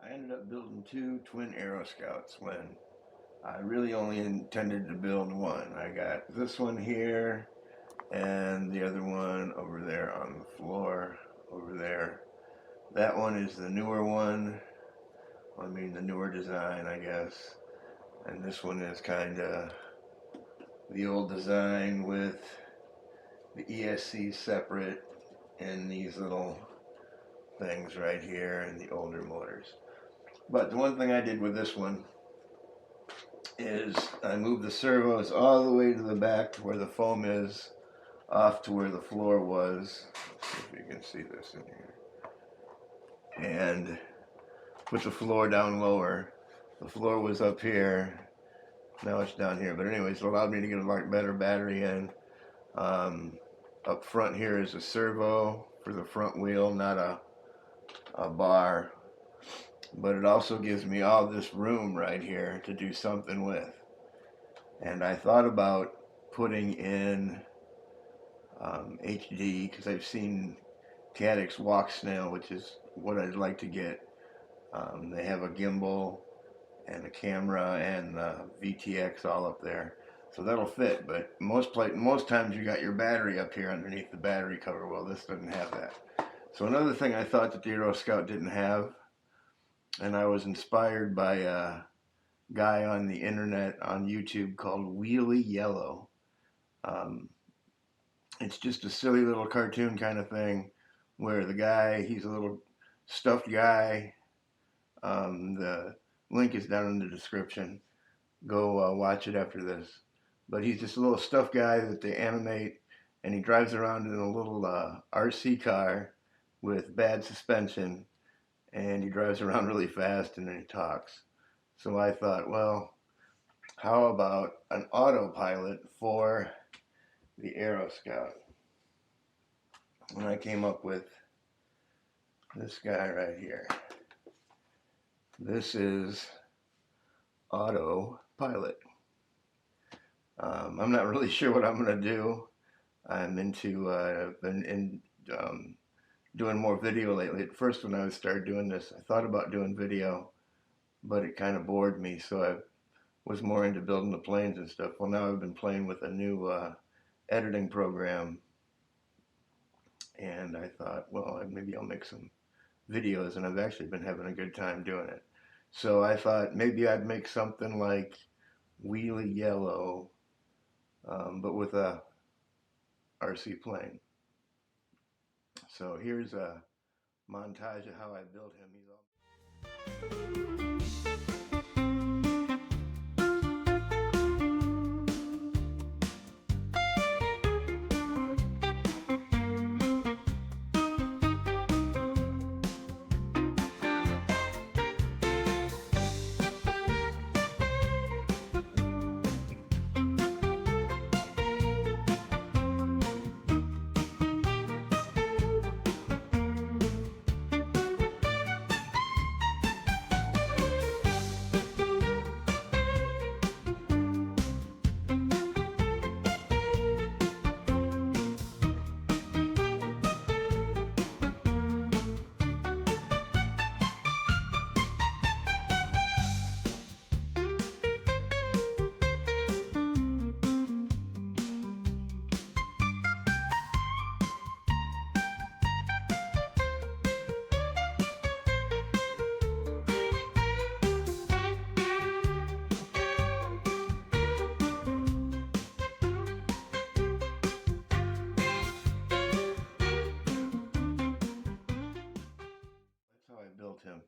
I ended up building two Twin AeroScouts when I really only intended to build one. I got this one here and the other one over there on the floor over there. That one is the newer one. I mean the newer design, I guess. And this one is kind of the old design with the ESC separate and these little things right here and the older motors. But the one thing I did with this one is I moved the servos all the way to the back to where the foam is, off to where the floor was. Let's see if you can see this in here. And put the floor down lower. The floor was up here. Now it's down here. But anyways, it allowed me to get a lot better battery in. Up front here is a servo for the front wheel, not a bar. But it also gives me all this room right here to do something with. And I thought about putting in HD, because I've seen Cadix Walk Snail, which is what I'd like to get. They have a gimbal and a camera and VTX all up there, so that'll fit. But most times you got your battery up here underneath the battery cover. Well, this doesn't have that. So another thing I thought that the Aeroscout didn't have, and I was inspired by a guy on the internet on YouTube called Wheelie Yellow. It's just a silly little cartoon kind of thing where the guy, he's a little stuffed guy. The link is down in the description. Go watch it after this. But he's just a little stuffed guy that they animate, and he drives around in a little RC car with bad suspension, and he drives around really fast, and then he talks. So I thought, well, how about an autopilot for the Aeroscout? And I came up with this guy right here. This is Otto Pilot. I'm not really sure what I'm going to do. I'm into doing more video lately. At first, when I started doing this, I thought about doing video, but it kind of bored me, so I was more into building the planes and stuff. Well, now I've been playing with a new editing program, and I thought, well, maybe I'll make some videos, and I've actually been having a good time doing it. So I thought maybe I'd make something like Wheelie Yellow, but with a RC plane. So here's a montage of how I built him. He's all built him.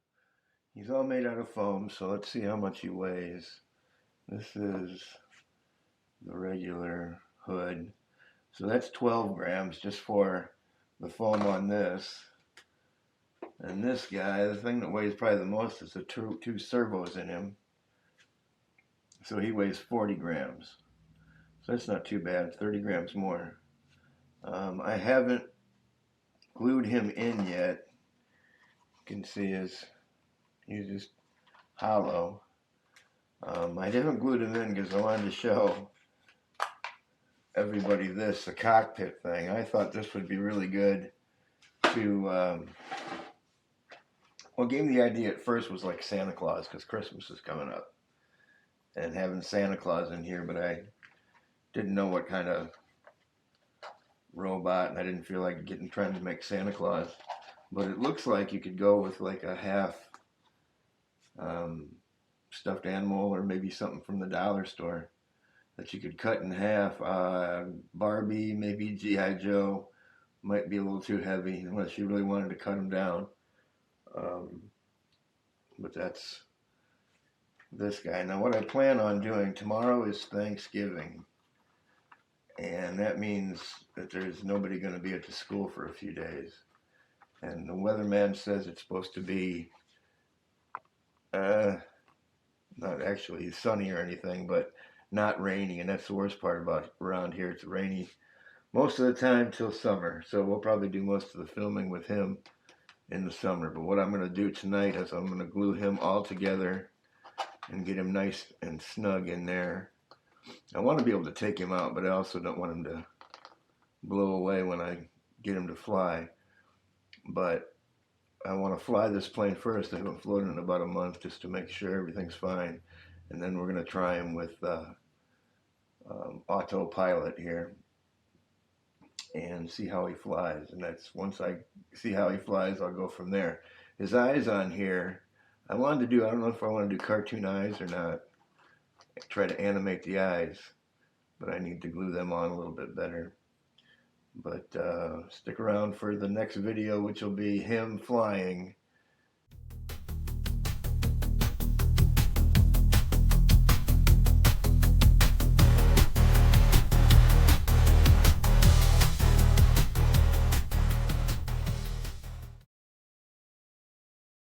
He's all made out of foam, so let's see how much he weighs. This is the regular hood. So that's 12 grams just for the foam on this. And this guy, the thing that weighs probably the most is the two servos in him. So he weighs 40 grams. So that's not too bad, 30 grams more. I haven't glued him in yet. You can see he's just hollow. I haven't glued him in because I wanted to show everybody the cockpit thing. I thought this would be really good to What gave me the idea at first was like Santa Claus, because Christmas is coming up, and having Santa Claus in here, but I didn't know what kind of robot, and I didn't feel like trying to make Santa Claus. But it looks like you could go with like a half um, stuffed animal, or maybe something from the dollar store that you could cut in half. Barbie, maybe G.I. Joe, might be a little too heavy unless you really wanted to cut them down. Um, but that's this guy. Now, what I plan on doing tomorrow is Thanksgiving, and that means that there's nobody going to be at the school for a few days. And the weatherman says it's supposed to be not actually sunny or anything, but not rainy, and that's the worst part about around here. It's rainy most of the time till summer, so we'll probably do most of the filming with him in the summer. But what I'm going to do tonight is I'm going to glue him all together and get him nice and snug in there. I want to be able to take him out, but I also don't want him to blow away when I get him to fly. But I want to fly this plane first. I haven't flown in about a month, just to make sure everything's fine. And then we're going to try him with Otto Pilot here and see how he flies. And that's, once I see how he flies, I'll go from there. His eyes on here, I wanted to do, I don't know if I want to do cartoon eyes or not, try to animate the eyes, but I need to glue them on a little bit better. But stick around for the next video, which will be him flying